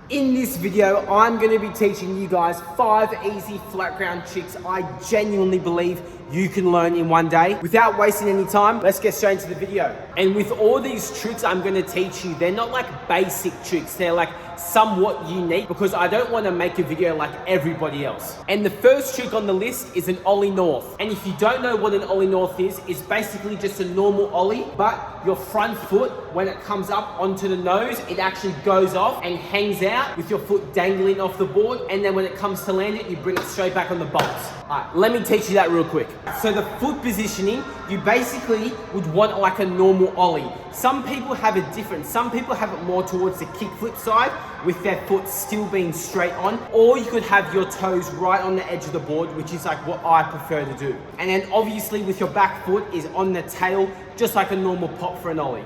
In this video, I'm going to be teaching you guys 5 easy flat ground tricks I genuinely believe you can learn in one day. Without wasting any time, let's get straight into the video. And with all these tricks I'm going to teach you, they're not like basic tricks. They're like somewhat unique because I don't want to make a video like everybody else. And the first trick on the list is an ollie north. And if you don't know what an ollie north is, it's basically just a normal ollie, but your front foot, when it comes up onto the nose, it actually goes off and hangs out with your foot dangling off the board. And then when it comes to land it, you bring it straight back on the bolts. All right, let me teach you that real quick. So the foot positioning, you basically would want like a normal ollie. Some people have it different. Some people have it more towards the kickflip side with their foot still being straight on, or you could have your toes right on the edge of the board, which is like what I prefer to do. And then obviously with your back foot is on the tail, just like a normal pop for an ollie.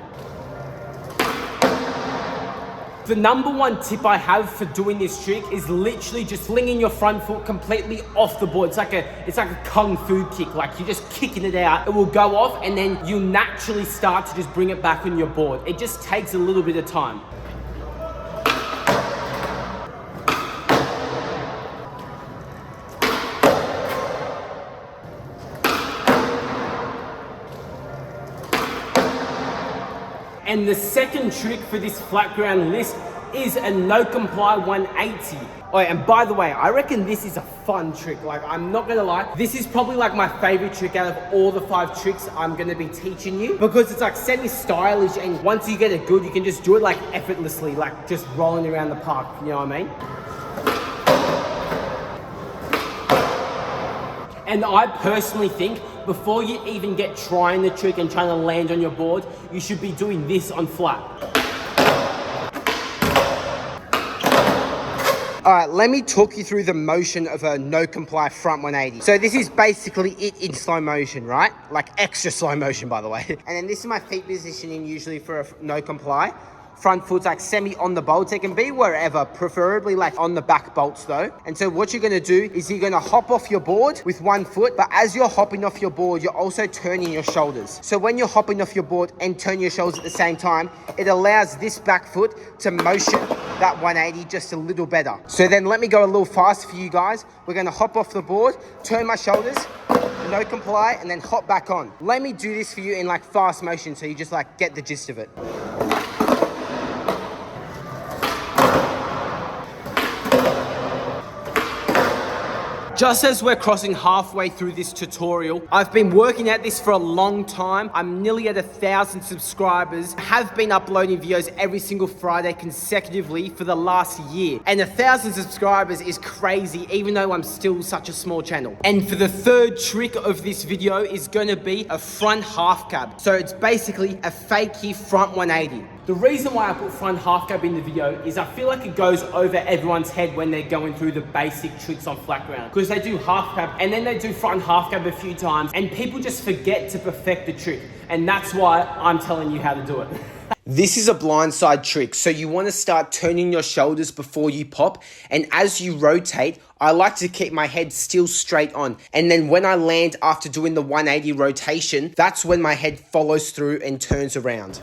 The number one tip I have for doing this trick is literally just flinging your front foot completely off the board. It's like a kung fu kick, like you're just kicking it out. It will go off and then you'll naturally start to just bring it back on your board. It just takes a little bit of time. And the second trick for this flat ground list is a no comply 180. Oh, and by the way, I reckon this is a fun trick. Like, I'm not gonna lie, this is probably like my favorite trick out of all the 5 tricks I'm gonna be teaching you, because it's like semi-stylish, and once you get it good, you can just do it like effortlessly, like just rolling around the park, you know what I mean? And I personally think before you even get trying the trick and trying to land on your board, you should be doing this on flat. All right, let me talk you through the motion of a no comply front 180. So this is basically it in slow motion, right? Like extra slow motion, by the way. And then this is my feet positioning usually for a no comply. Front foot's like semi on the bolts. It can be wherever, preferably like on the back bolts though. And so what you're gonna do is you're gonna hop off your board with one foot, but as you're hopping off your board, you're also turning your shoulders. So when you're hopping off your board and turn your shoulders at the same time, it allows this back foot to motion that 180 just a little better. So then let me go a little faster for you guys. We're gonna hop off the board, turn my shoulders, no comply, and then hop back on. Let me do this for you in like fast motion so you just like get the gist of it. Just as we're crossing halfway through this tutorial, I've been working at this for a long time. I'm nearly at 1,000 subscribers. I have been uploading videos every single Friday consecutively for the last year. And 1,000 subscribers is crazy, even though I'm still such a small channel. And for the third trick of this video is gonna be a front half cab. So it's basically a fakey front 180. The reason why I put front half cab in the video is I feel like it goes over everyone's head when they're going through the basic tricks on flat ground. Because they do half cab and then they do front half cab a few times and people just forget to perfect the trick. And that's why I'm telling you how to do it. This is a blindside trick. So you want to start turning your shoulders before you pop. And as you rotate, I like to keep my head still straight on. And then when I land after doing the 180 rotation, that's when my head follows through and turns around.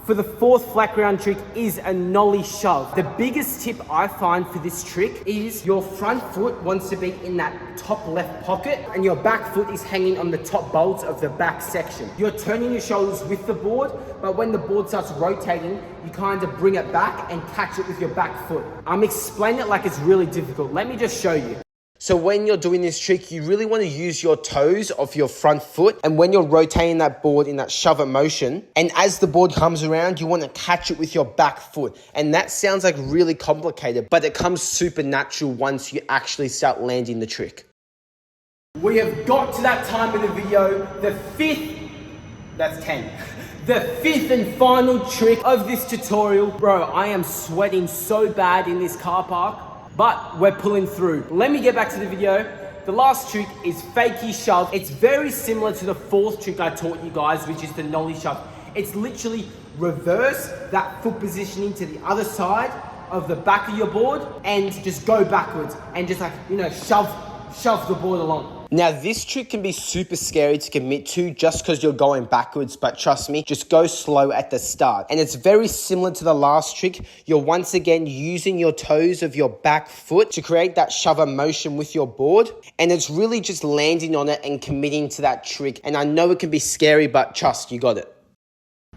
For the fourth flat ground trick is a nollie shove. The biggest tip I find for this trick is your front foot wants to be in that top left pocket and your back foot is hanging on the top bolts of the back section. You're turning your shoulders with the board, but when the board starts rotating, you kind of bring it back and catch it with your back foot. I'm explaining it like it's really difficult. Let me just show you. So when you're doing this trick, you really want to use your toes of your front foot. And when you're rotating that board in that shove it motion, and as the board comes around, you want to catch it with your back foot. And that sounds like really complicated, but it comes super natural once you actually start landing the trick. We have got to that time of the video, the fifth and final trick of this tutorial. Bro, I am sweating so bad in this car park. But we're pulling through. Let me get back to the video. The last trick is fakey shove. It's very similar to the fourth trick I taught you guys, which is the nollie shove. It's literally reverse that foot positioning to the other side of the back of your board and just go backwards and just like, you know, shove the board along. Now, this trick can be super scary to commit to just because you're going backwards, but trust me, just go slow at the start. And it's very similar to the last trick. You're once again using your toes of your back foot to create that shover motion with your board. And it's really just landing on it and committing to that trick. And I know it can be scary, but trust, you got it.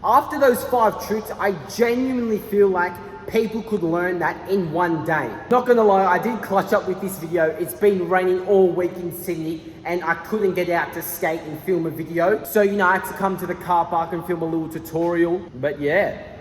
After those 5 tricks, I genuinely feel like people could learn that in one day. Not gonna lie, I did clutch up with this video. It's been raining all week in Sydney and I couldn't get out to skate and film a video. So, I had to come to the car park and film a little tutorial. But yeah,